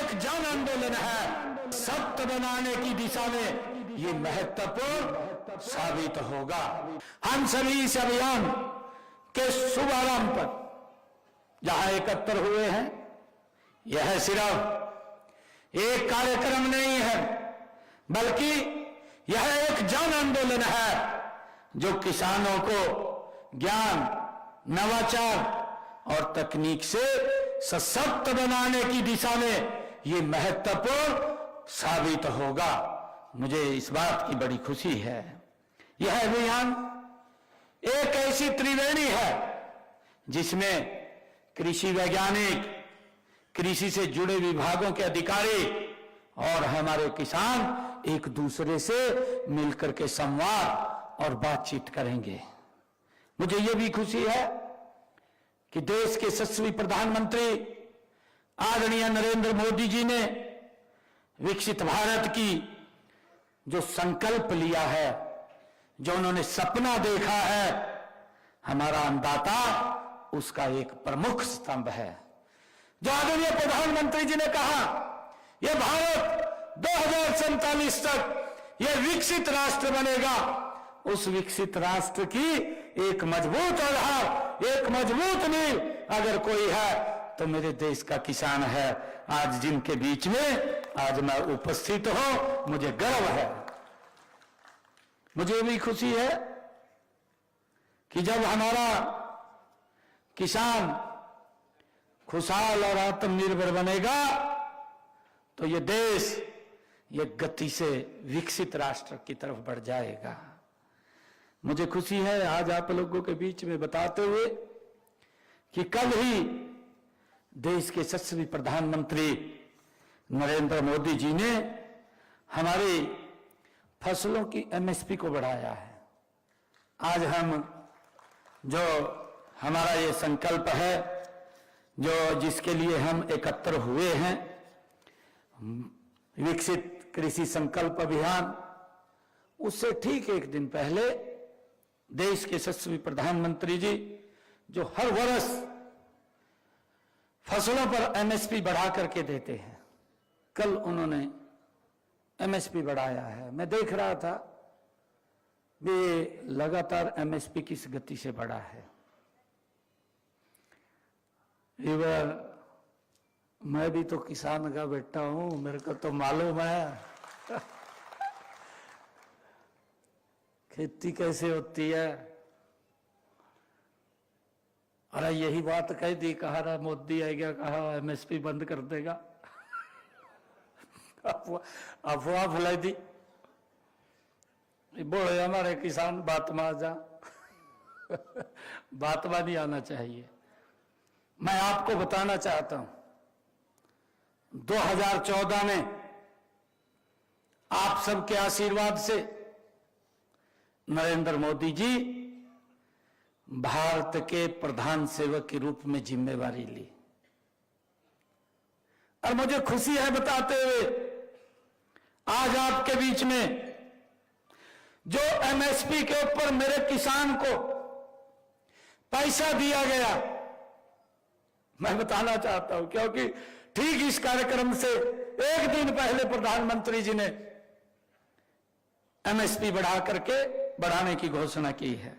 एक जन आंदोलन है, सत्य बनाने की दिशा में ये महत्वपूर्ण साबित होगा। हम सभी इस अभियान के शुभारंभ पर जहां एकत्र हुए हैं, यह सिर्फ एक कार्यक्रम नहीं है, बल्कि यह एक जन आंदोलन है जो किसानों को ज्ञान, नवाचार और तकनीक से सशक्त बनाने की दिशा में ये महत्वपूर्ण साबित होगा। मुझे इस बात की बड़ी खुशी है। यह अभियान एक ऐसी त्रिवेणी है जिसमें कृषि वैज्ञानिक, कृषि से जुड़े विभागों के अधिकारी और हमारे किसान एक दूसरे से मिलकर के संवाद और बातचीत करेंगे। मुझे यह भी खुशी है कि देश के यशस्वी प्रधानमंत्री आदरणीय नरेंद्र मोदी जी ने विकसित भारत की जो संकल्प लिया है, जो उन्होंने सपना देखा है, हमारा अन्नदाता उसका एक प्रमुख स्तंभ है। जो आदरणीय प्रधानमंत्री जी ने कहा, यह भारत 2047 तक यह विकसित राष्ट्र बनेगा, उस विकसित राष्ट्र की एक मजबूत आधार, एक मजबूत नींव अगर कोई है तो मेरे देश का किसान है। आज जिनके बीच में आज मैं उपस्थित हूं, मुझे गर्व है। मुझे भी खुशी है कि जब हमारा किसान खुशहाल और आत्मनिर्भर बनेगा तो ये देश ये गति से विकसित राष्ट्र की तरफ बढ़ जाएगा। मुझे खुशी है आज आप लोगों के बीच में बताते हुए कि कल ही देश के यशस्वी प्रधानमंत्री नरेंद्र मोदी जी ने हमारी फसलों की एमएसपी को बढ़ाया है। आज हम जो हमारा ये संकल्प है, जो जिसके लिए हम एकत्र हुए हैं, विकसित कृषि संकल्प अभियान, उससे ठीक एक दिन पहले देश के यशस्वी प्रधानमंत्री जी जो हर वर्ष फसलों पर एमएसपी बढ़ा करके देते हैं, कल उन्होंने एमएसपी बढ़ाया है। मैं देख रहा था ये लगातार एमएसपी किस गति से बढ़ा है। मैं भी तो किसान का बेटा हूं, मेरे को तो मालूम है खेती कैसे होती है। अरे यही बात कह दी, कहा रहा मोदी आएगा, कहा एमएसपी बंद कर देगा, अफवाह फैलाई दी। बोले हमारे किसान बात में आ जा बात में नहीं आना चाहिए। मैं आपको बताना चाहता हूं, 2014 में आप सबके आशीर्वाद से नरेंद्र मोदी जी भारत के प्रधान सेवक के रूप में जिम्मेवारी ली, और मुझे खुशी है बताते हुए आज आपके बीच में जो एमएसपी के ऊपर मेरे किसान को पैसा दिया गया, मैं बताना चाहता हूं, क्योंकि ठीक इस कार्यक्रम से एक दिन पहले प्रधानमंत्री जी ने एमएसपी बढ़ा करके बढ़ाने की घोषणा की है।